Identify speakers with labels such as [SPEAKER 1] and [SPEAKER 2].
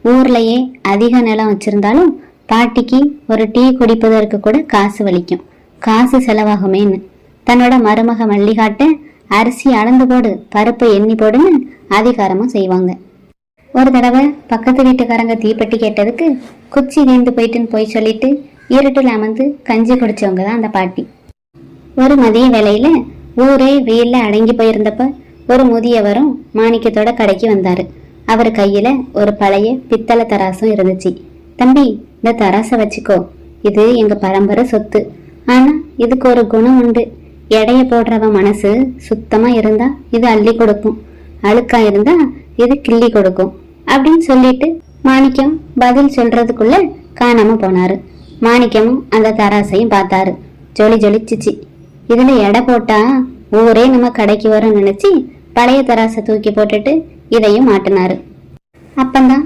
[SPEAKER 1] ஊர்லயே அதிக நிலம் வச்சிருந்தாலும் பாட்டிக்கு ஒரு டீ குடிப்பதற்கு கூட காசு வலிக்கும். காசு செலவாகுமேன்னு தன்னோட மருமக மல்லிகாட்ட அரிசி அளந்து போடு, பருப்பை எண்ணி போடுன்னு அதிகாரமும் செய்வாங்க. ஒரு தடவை பக்கத்து வீட்டுக்காரங்க தீப்பெட்டி கேட்டதுக்கு குச்சி தீர்ந்து போயிட்டுன்னு போய் சொல்லிட்டு இருட்டில் அமர்ந்து கஞ்சி குடிச்சவங்க தான் அந்த பாட்டி. ஒரு மதிய வேளையில ஊரே வெயில்ல அடங்கி போயிருந்தப்ப ஒரு முதியவரும் மாணிக்கத்தோட கடைக்கு வந்தாரு. அவர் கையில ஒரு பழைய பித்தளை தராசும் இருந்துச்சு. தம்பி, இந்த தராசை வச்சுக்கோ, இது எங்க பரம்பரை சொத்து. ஆனா இதுக்கு ஒரு குணம் உண்டு. எடைய போடுறவன் மனசு சுத்தமா இருந்தா இது அள்ளி கொடுக்கும், அழுக்கா இருந்தா இது கிள்ளி கொடுக்கும் அப்படின்னு சொல்லிட்டு மாணிக்கம் பதில் சொல்றதுக்குள்ள காணாம போனாரு. மாணிக்கமும் அந்த தராசையும் பார்த்தாரு. ஜொலி ஜொலிச்சிச்சு. இதுல எடை போட்டா ஊரே நம்ம கடைக்கு வரும் நினைச்சு பழைய தராசை தூக்கி போட்டுட்டு இதையும் மாட்டினாரு. அப்பந்தான்